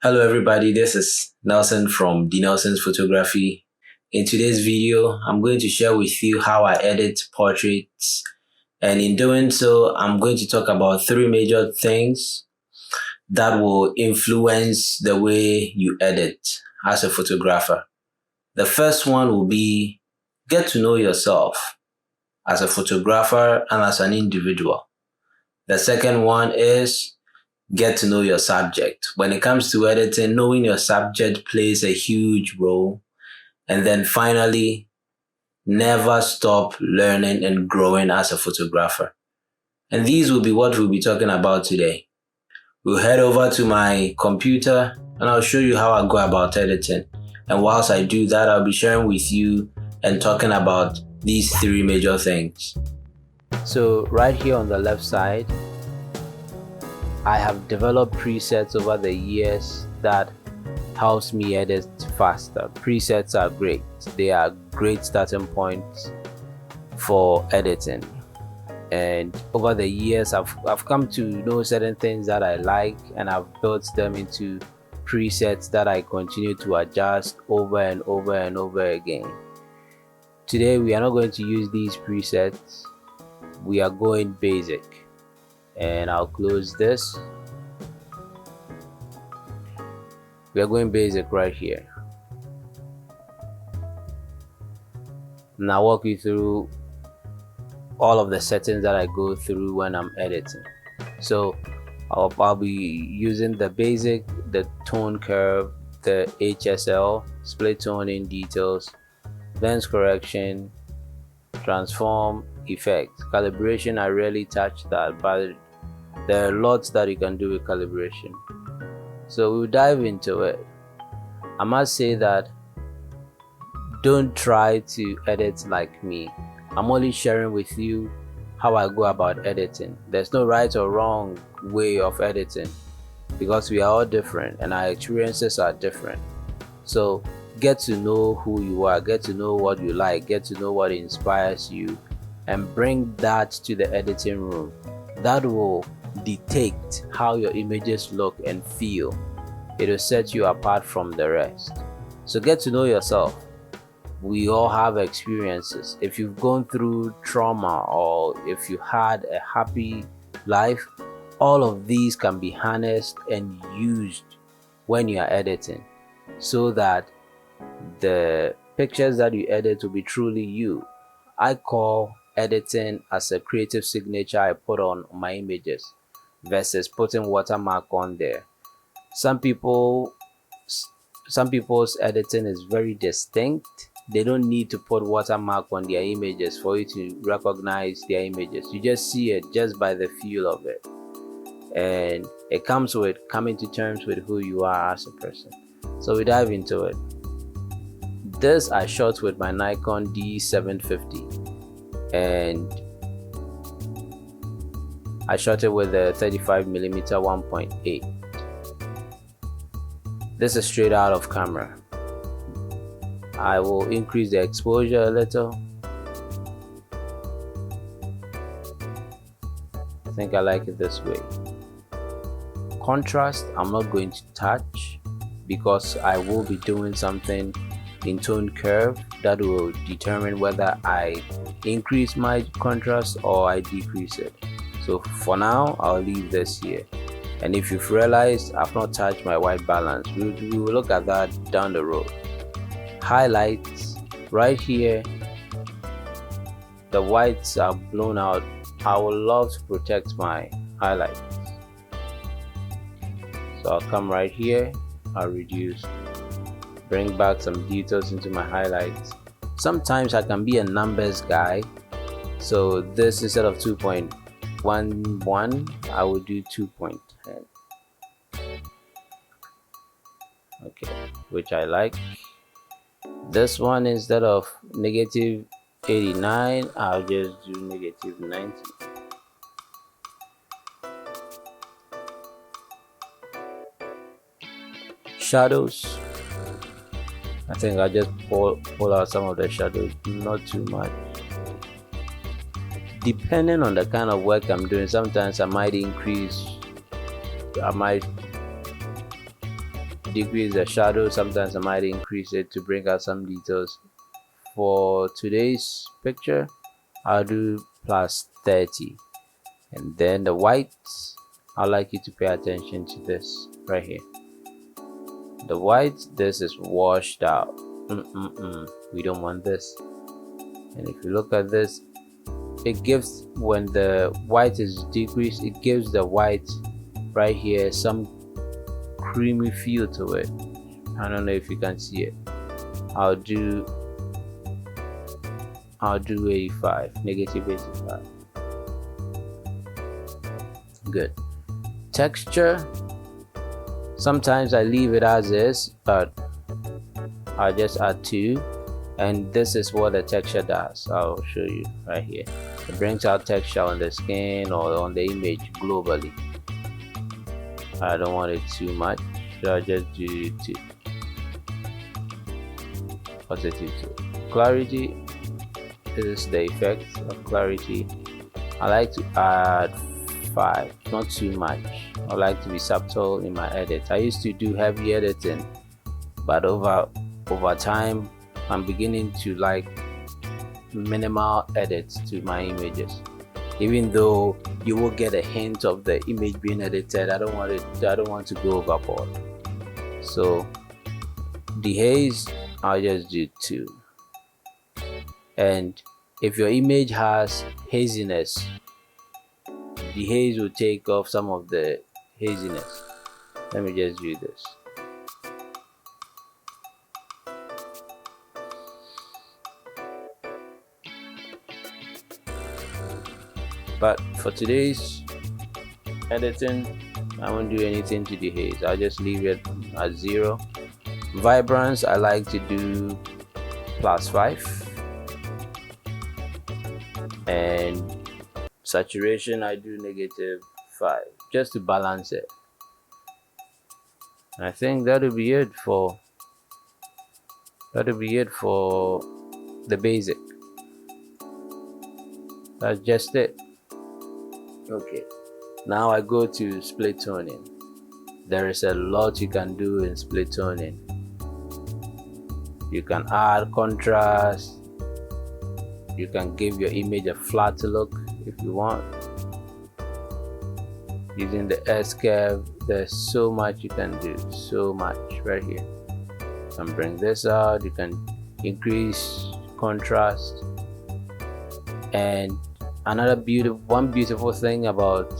Hello everybody, this is Nelson from The Nelson's Photography. In today's video, I'm going to share with you how I edit portraits, and in doing so, I'm going to talk about three major things that will influence the way you edit as a photographer. The first one will be get to know yourself as a photographer and as an individual. The second one is get to know your subject. When it comes to editing, knowing your subject plays a huge role. And then finally, never stop learning and growing as a photographer. And these will be what we'll be talking about today. We'll head over to my computer and I'll show you how I go about editing. And whilst I do that, I'll be sharing with you and talking about these three major things. So right here on the left side, I have developed presets over the years that helps me edit faster. Presets are great. They are great starting points for editing. And over the years, I've come to know certain things that I like, and I've built them into presets that I continue to adjust over and over and over again. Today, we are not going to use these presets. We are going basic. And I'll close this. We are going basic right here. And I'll walk you through all of the settings that I go through when I'm editing. So I'll be using the basic, the tone curve, the HSL, split toning details, lens correction, transform, effect. Calibration, I rarely touch that, but there are lots that you can do with calibration. So we'll dive into it. I must say that don't try to edit like me. I'm only sharing with you how I go about editing. There's no right or wrong way of editing because we are all different and our experiences are different. So get to know who you are, get to know what you like, get to know what inspires you, and bring that to the editing room. That will dictate how your images look and feel. It will set you apart from the rest. So get to know yourself. We all have experiences. If you've gone through trauma or if you had a happy life, all of these can be harnessed and used when you are editing so that the pictures that you edit will be truly you. I call editing as a creative signature I put on my images versus putting watermark on there. Some people's editing is very distinct. They don't need to put watermark on their images for you to recognize their images. You just see it just by the feel of it, and it comes with coming to terms with who you are as a person. So we dive into it. This I shot with my Nikon D750 and I shot it with a 35mm 1.8. This is straight out of camera. I will increase the exposure a little. I think I like it this way. Contrast, I'm not going to touch because I will be doing something in tone curve that will determine whether I increase my contrast or I decrease it. So for now, I'll leave this here. And if you've realized I've not touched my white balance, we will look at that down the road. Highlights, right here, the whites are blown out. I would love to protect my highlights. So I'll come right here, I'll reduce, bring back some details into my highlights. Sometimes I can be a numbers guy, so this instead of 2.11 I will do 2.10. Okay, which I like. This one, instead of -89 I'll just do -90. Shadows, I think I'll just pull out some of the shadows, not too much. Depending on the kind of work I'm doing, sometimes I might increase, I might decrease the shadow. Sometimes I might increase it to bring out some details. For today's picture, I'll do plus 30. And then the whites, I'd like you to pay attention to this right here. The white, this is washed out. We don't want this. And if you look at this, it gives, when the white is decreased, it gives the white right here some creamy feel to it. I don't know if you can see it. I'll do 85, negative 85. Good. Texture, sometimes I leave it as is, but I'll just add 2, and this is what the texture does. I'll show you right here. It brings out texture on the skin or on the image globally. I don't want it too much, so I'll just do 2. Positive 2. Clarity, this is the effect of clarity. I like to add 5, not too much. I like to be subtle in my edit. I used to do heavy editing, but over time I'm beginning to like minimal edits to my images. Even though you will get a hint of the image being edited, I don't want to go overboard. So the haze, I'll just do 2. And if your image has haziness, the haze will take off some of the haziness. Let me just do this. But for today's editing, I won't do anything to the haze. I'll just leave it at 0. Vibrance, I like to do plus 5. And saturation, I do negative 5, just to balance it. I think that'll be it for the basic. That's just it. Okay, now I go to split toning. There is a lot you can do in split toning. You can add contrast. You can give your image a flat look if you want. Using the S-curve, there's so much you can do. So much right here. You can bring this out. You can increase contrast. And one beautiful thing about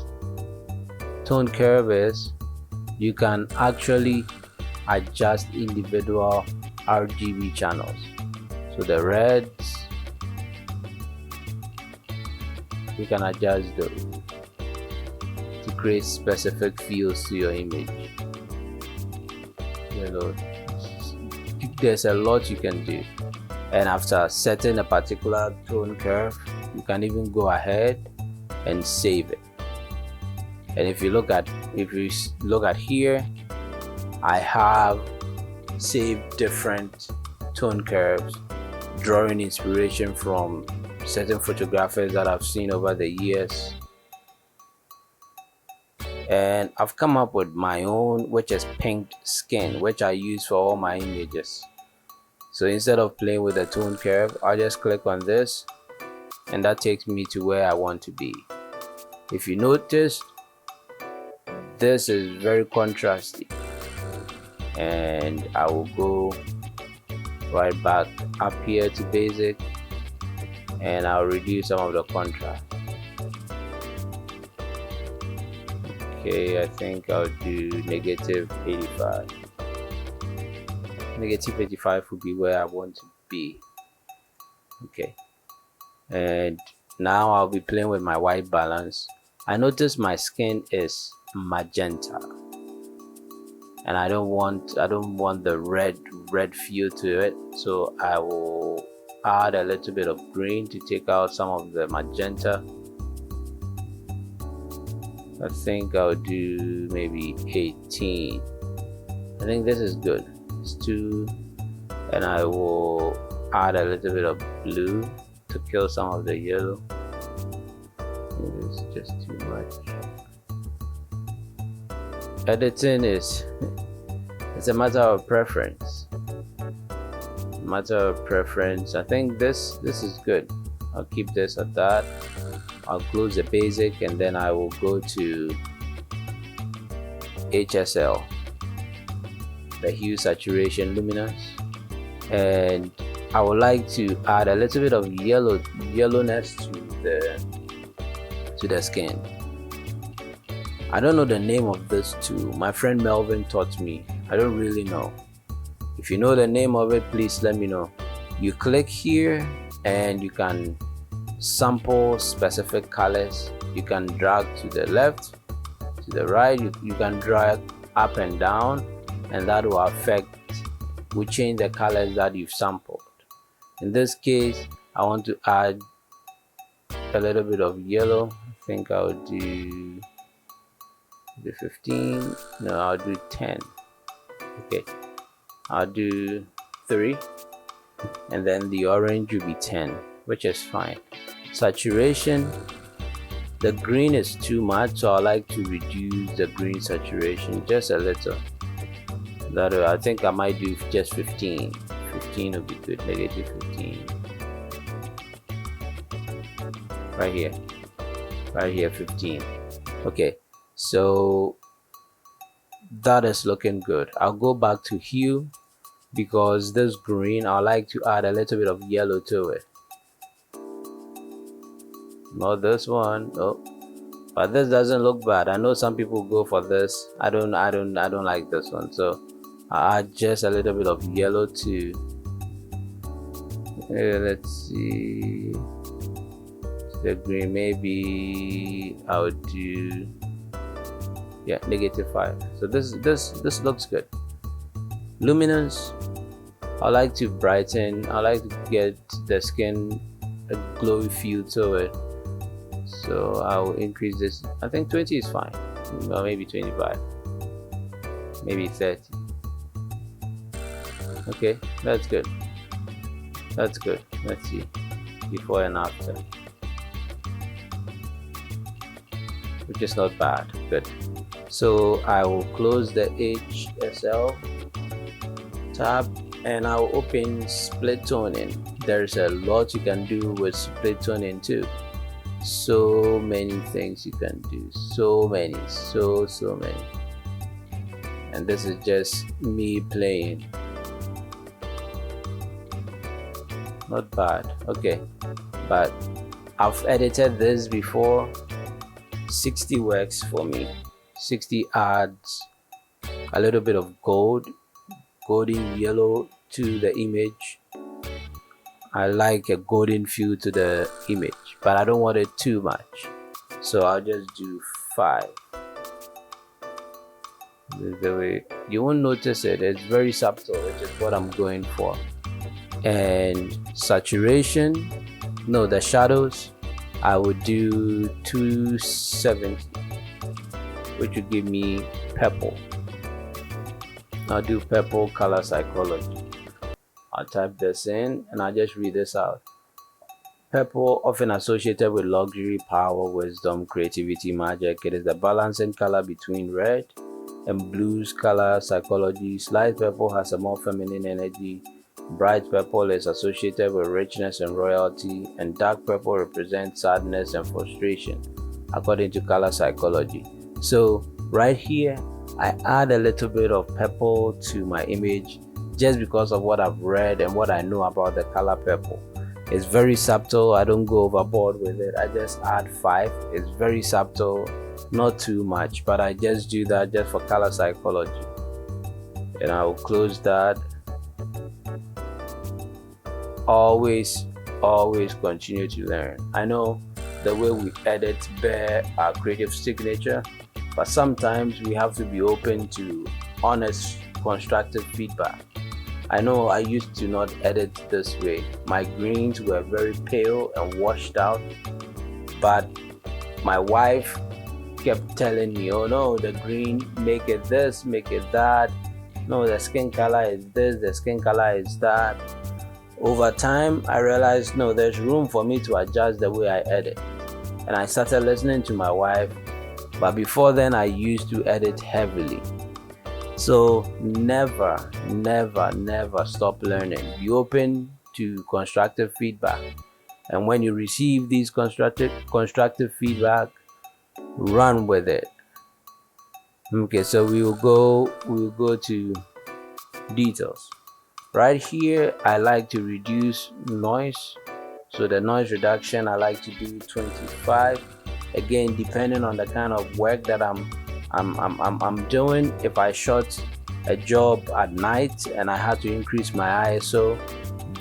tone curve is you can actually adjust individual RGB channels. So the reds, you can adjust those to create specific feels to your image. You know, there's a lot you can do. And after setting a particular tone curve, you can even go ahead and save it. And if you look at here, I have saved different tone curves, drawing inspiration from certain photographers that I've seen over the years. And I've come up with my own, which is pink skin, which I use for all my images. So instead of playing with the tone curve, I just click on this, and that takes me to where I want to be. If you notice, this is very contrasty, and I will go right back up here to basic, and I'll reduce some of the contrast. Okay, I think I'll do negative 85. Negative 85 would be where I want to be. Okay, and now I'll be playing with my white balance. I notice my skin is magenta, and I don't want the red feel to it, so I will add a little bit of green to take out some of the magenta. I think I'll do maybe 18. I think this is good. It's 2, and I will add a little bit of blue to kill some of the yellow. It's just too much. Editing is It's a matter of preference. I think this is good. I'll keep this at that. I'll close the basic, and then I will go to HSL, the hue, saturation, luminance, and I would like to add a little bit of yellowness to the skin. I don't know the name of this tool. My friend Melvin taught me. I don't really know. If you know the name of it, please let me know. You click here and you can sample specific colors. You can drag to the left, to the right. You can drag up and down, and that will change the colors that you've sampled. In this case, I want to add a little bit of yellow. I think I'll do the 15. No, I'll do 10. Okay, I'll do 3, and then the orange will be 10, which is fine. Saturation, the green is too much, so I like to reduce the green saturation just a little. I think I might do just 15. 15 will be good. Negative 15. Right here 15. Okay, so that is looking good. I'll go back to hue, because this green, I like to add a little bit of yellow to it. Not this one. Oh, but this doesn't look bad. I know some people go for this. I don't like this one, so I add just a little bit of yellow to let's see, the green. Maybe I would do, yeah, -5. So this looks good. Luminance, I like to brighten. I like to get the skin a glowy feel to it, so I will increase this. I think 20 is fine, or maybe 25, maybe 30. Okay, that's good. Let's see, before and after, which is not bad. Good. So I will close the HSL tab and I'll open split toning. There's a lot you can do with split toning too. So many things you can do. So many. And this is just me playing. Not bad. Okay, but I've edited this before. 60 works for me. 60 adds a little bit of golden yellow to the image. I like a golden feel to the image, but I don't want it too much, so I'll just do 5. This is the way. You won't notice it. It's very subtle, which is what I'm going for. And saturation, no, the shadows, I would do 270, which would give me purple. I'll do purple color psychology. I'll type this in and I'll just read this out. Purple, often associated with luxury, power, wisdom, creativity, magic. It is the balancing color between red and blues color psychology. Light purple has a more feminine energy. Bright purple is associated with richness and royalty, and dark purple represents sadness and frustration, according to color psychology. So right here, I add a little bit of purple to my image just because of what I've read and what I know about the color purple. It's very subtle. I don't go overboard with it. I just add 5. It's very subtle, not too much, but I just do that just for color psychology. And I will close that. Always continue to learn. I know the way we edit bear our creative signature, but sometimes we have to be open to honest, constructive feedback. I know I used to not edit this way. My greens were very pale and washed out, but my wife kept telling me, oh no, the green, make it this, make it that. No, the skin color is this, the skin color is that. Over time, I realized, no, there's room for me to adjust the way I edit. And I started listening to my wife. But before then, I used to edit heavily. So never stop learning. Be open to constructive feedback, and when you receive these constructive feedback, run with it. Okay, so we will go to details. Right here, I like to reduce noise. So the noise reduction, I like to do 25. Again, depending on the kind of work that I'm doing. If I shot a job at night and I had to increase my ISO,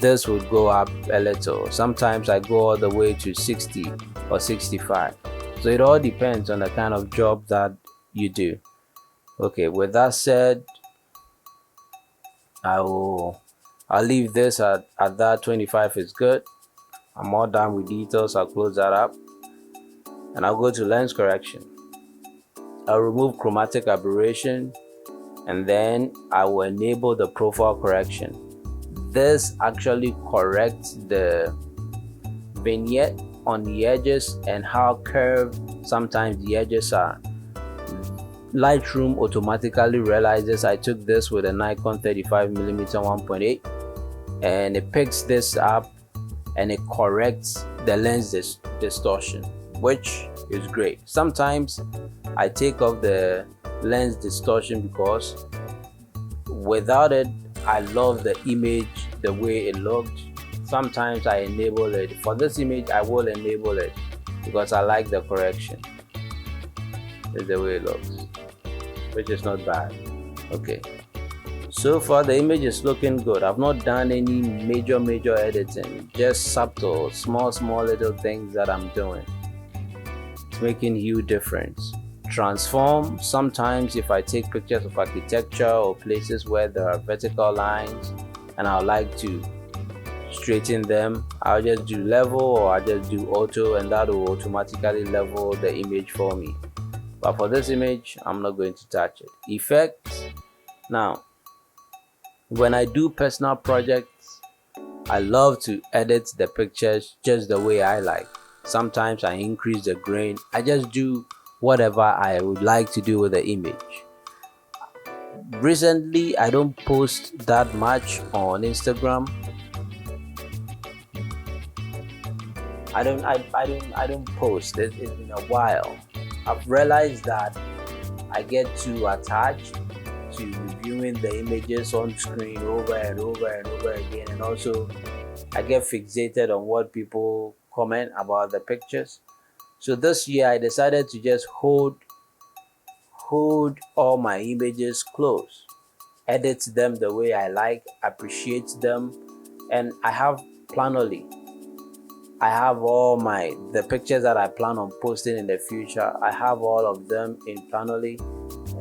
this would go up a little. Sometimes I go all the way to 60 or 65. So it all depends on the kind of job that you do. Okay, with that said, I'll leave this at that. 25 is good. I'm all done with details. I'll close that up and I'll go to lens correction. I'll remove chromatic aberration and then I will enable the profile correction. This actually corrects the vignette on the edges and how curved sometimes the edges are. Lightroom automatically realizes I took this with a Nikon 35mm 1.8 and it picks this up and it corrects the lens distortion, which is great. Sometimes I take off the lens distortion because without it, I love the image the way it looked. Sometimes I enable it. For this image, I will enable it because I like the correction. This is the way it looks, which is not bad. Okay, so far the image is looking good. I've not done any major editing, just subtle small little things that I'm doing. It's making huge difference. Transform, sometimes if I take pictures of architecture or places where there are vertical lines and I would like to straighten them, I'll just do level or I'll just do auto and that will automatically level the image for me. But for this image, I'm not going to touch it. Effects. Now, when I do personal projects, I love to edit the pictures just the way I like. Sometimes I increase the grain. I just do whatever I would like to do with the image. Recently, I don't post that much on Instagram. I don't post. It's been a while. I've realized that I get too attached to reviewing the images on screen over and over again, and also I get fixated on what people comment about the pictures. So this year I decided to just hold all my images close, edit them the way I like, appreciate them, and I have Planoly. I have all the pictures that I plan on posting in the future. I have all of them in Planoly,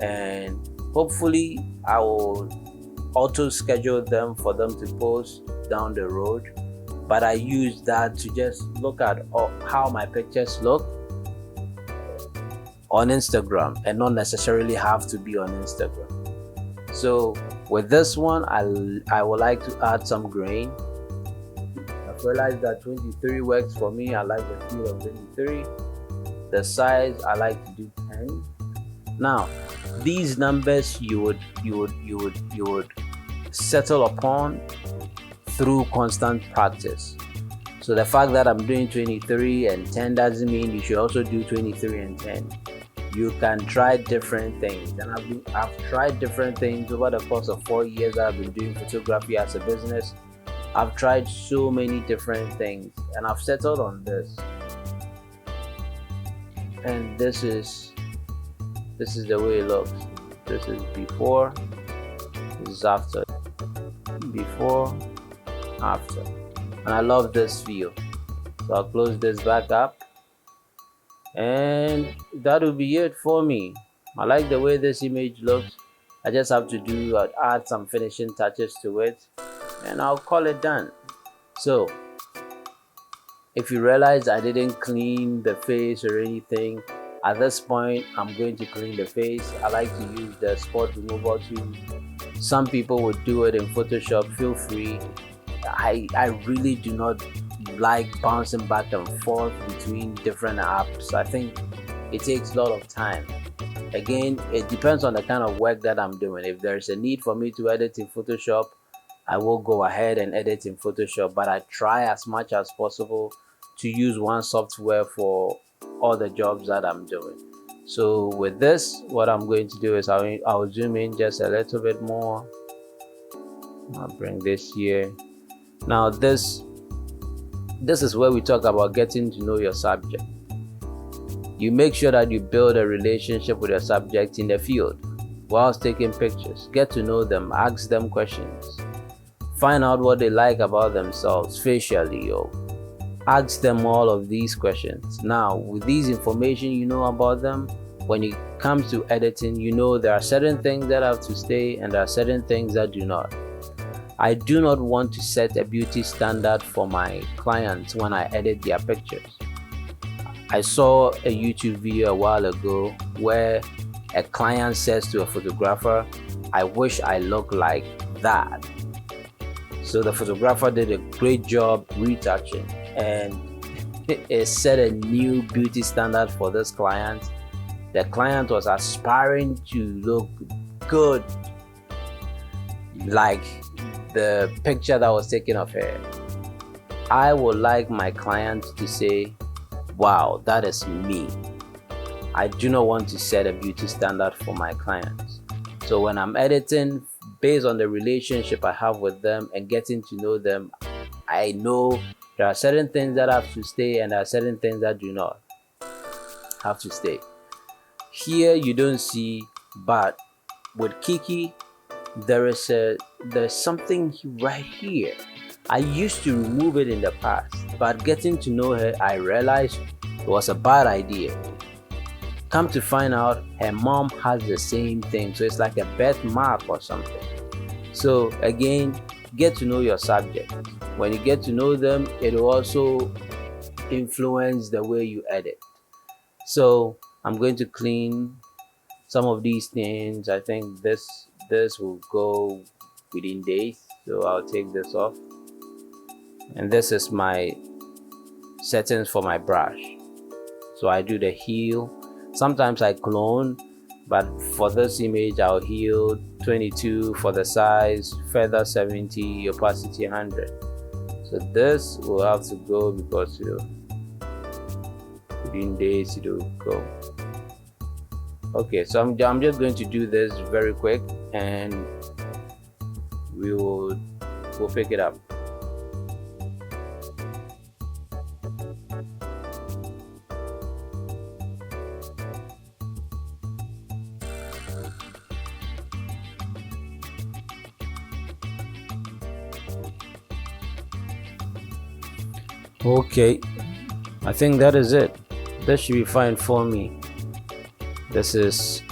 and hopefully I will auto schedule them for them to post down the road. But I use that to just look at how my pictures look on Instagram and not necessarily have to be on Instagram. So with this one, I would like to add some grain. I've realized that 23 works for me. I like the feel of 23. The size, I like to do 10. Now, these numbers you would settle upon through constant practice. So the fact that I'm doing 23 and 10 doesn't mean you should also do 23 and 10. You can try different things, and I've tried different things over the course of 4 years that I've been doing photography as a business. I've tried so many different things and I've settled on this. And this is the way it looks. This is before, this is after. Before, after. And I love this feel. So I'll close this back up. And that will be it for me. I like the way this image looks. I just have to add some finishing touches to it, and I'll call it done. So if you realize I didn't clean the face or anything, at this point I'm going to clean the face. I like to use the spot removal tool. Some people would do it in Photoshop. Feel free. I really do not like bouncing back and forth between different apps. I think it takes a lot of time. again, it depends on the kind of work that I'm doing. If there's a need for me to edit in Photoshop, I will go ahead and edit in Photoshop, but I try as much as possible to use one software for all the jobs that I'm doing. So with this, what I'm going to do is I'll zoom in just a little bit more. I'll bring this here. Now this is where we talk about getting to know your subject. You make sure that you build a relationship with your subject in the field whilst taking pictures. Get to know them, ask them questions, find out what they like about themselves facially, or ask them all of these questions. Now, with these information you know about them, when it comes to editing, you know there are certain things that have to stay and there are certain things that do not. I do not want to set a beauty standard for my clients when I edit their pictures. I saw a YouTube video a while ago where a client says to a photographer, "I wish I looked like that." So the photographer did a great job retouching, and it set a new beauty standard for this client. The client was aspiring to look good like the picture that was taken of her. I would like my client to say, "Wow, that is me." I do not want to set a beauty standard for my clients. So when I'm editing, based on the relationship I have with them and getting to know them, I know there are certain things that have to stay and there are certain things that do not have to stay. Here you don't see, but with Kiki, there's something right here. I used to remove it in the past, but getting to know her, I realized it was a bad idea. Come to find out, her mom has the same thing, so it's like a birthmark or something. So again, get to know your subject. When you get to know them, it will also influence the way you edit. So I'm going to clean some of these things. I think this will go within days, so I'll take this off. And this is my settings for my brush. So I do the heal. Sometimes I clone, but for this image I'll heal 22 for the size, feather 70, opacity 100. So this will have to go because within days it will go. Okay, so I'm just going to do this very quick and we'll pick it up. Okay, I think that is it. That should be fine for me. This is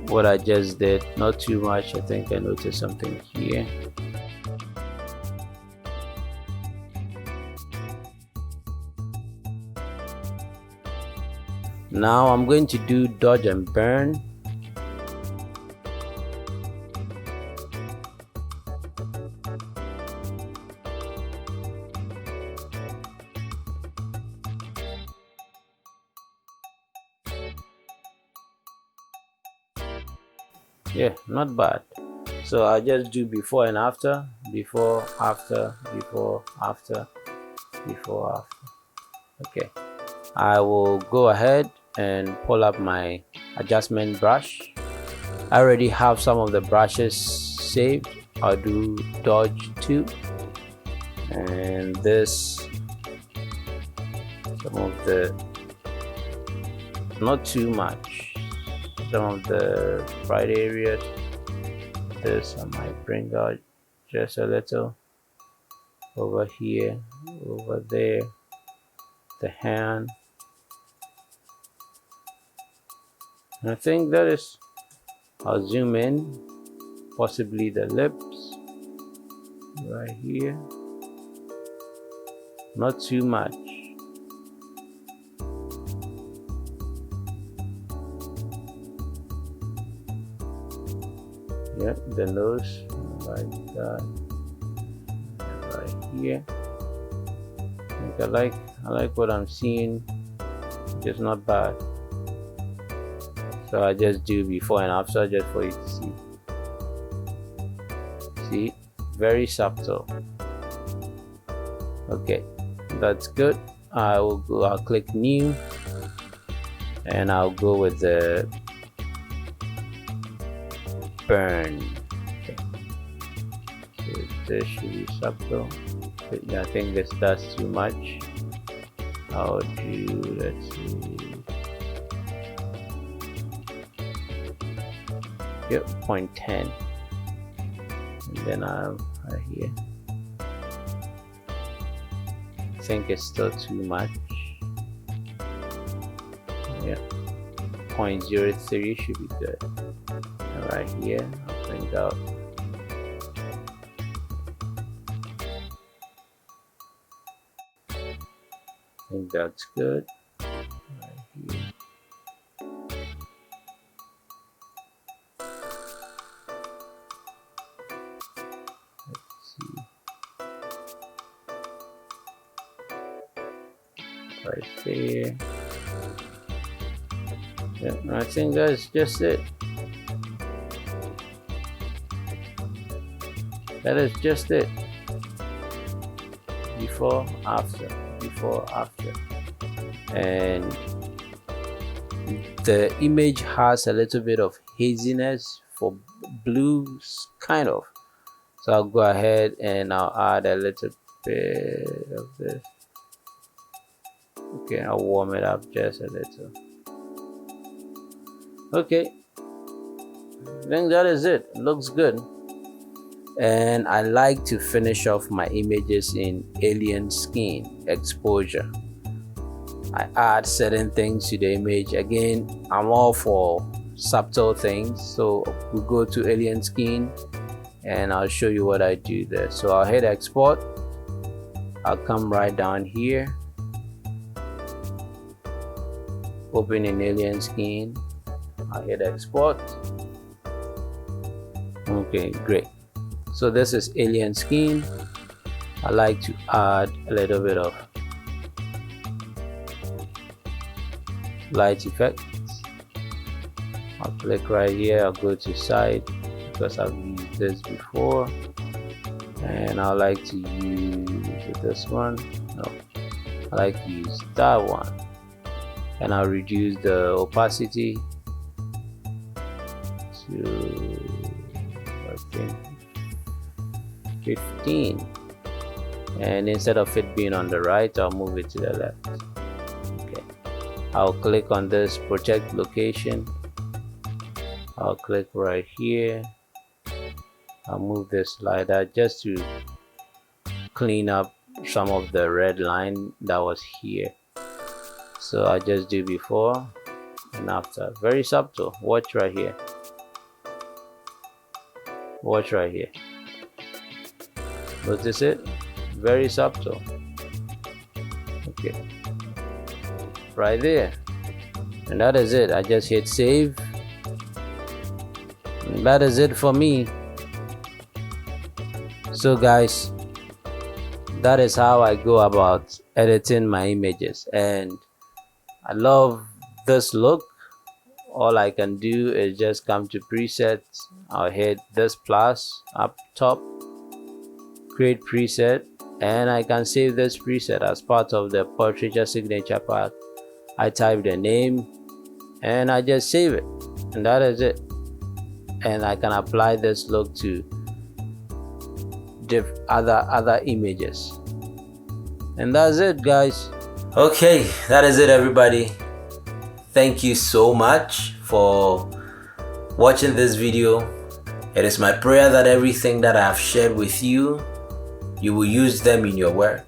what I just did, not too much. I think I noticed something here. Now I'm going to do dodge and burn. Yeah, not bad. So I just do before and after, before, after, before, after, before, after. Okay, I will go ahead and pull up my adjustment brush. I already have some of the brushes saved. I'll do dodge 2, and this, some of the, not too much, some of the bright areas. This I might bring out just a little over here, over there, the hand. And I think that is, I'll zoom in, possibly the lips right here, not too much. Yeah, the nose like that, right here. I like what I'm seeing. It's not bad. So I just do before and after just for you to see. See, very subtle. Okay, that's good. I'll click new, and I'll go with the burn. Okay. So this should be subtle. I think this does too much. I'll do, let's see, yep, 0.10, and then I'm right here. I think it's still too much. Yeah, 0.03 should be good. And right here, I'll bring out. I think that's good. Right here. Let's see. Right there. Yeah, I think that's just it. That is just it. Before, after, before, after. And the image has a little bit of haziness for blues, kind of. So I'll go ahead and I'll add a little bit of this. Okay, I'll warm it up just a little. Okay, I think that is it. It looks good. And I like to finish off my images in alien skin exposure. I add certain things to the image. Again, I'm all for subtle things, so we go to alien skin and I'll show you what I do there. So I'll hit export. I'll come right down here, open in alien skin. I'll hit export. Okay, great. So this is alien skin. I like to add a little bit of light effects. I'll click right here. I'll go to side because I've used this before, and I like to use this one. No, I like to use that one, and I'll reduce the opacity to, I think, 15, and instead of it being on the right, I'll move it to the left. Okay, I'll click on this project location. I'll click right here. I'll move this slider just to clean up some of the red line that was here. So I just do before and after. Very subtle. Watch right here. Watch right here. Notice it? Very subtle. Okay, right there. And that is it. I just hit save. And that is it for me. So guys, that is how I go about editing my images, and I love this look. All I can do is just come to presets. I'll hit this plus up top, create preset, and I can save this preset as part of the portraiture signature pack. I type the name and I just save it, and that is it. And I can apply this look to other images, and that's it, guys. Okay, that is it, everybody. Thank you so much for watching this video. It is my prayer that everything that I have shared with you, you will use them in your work.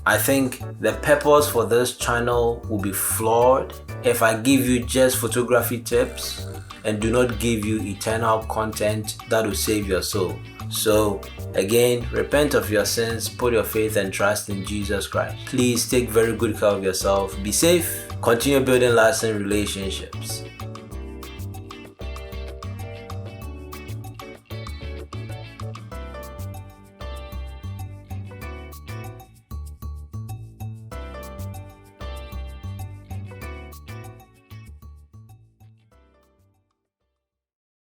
I think the purpose for this channel will be flawed if I give you just photography tips and do not give you eternal content that will save your soul. So again, repent of your sins, put your faith and trust in Jesus Christ. Please take very good care of yourself, be safe, continue building lasting relationships.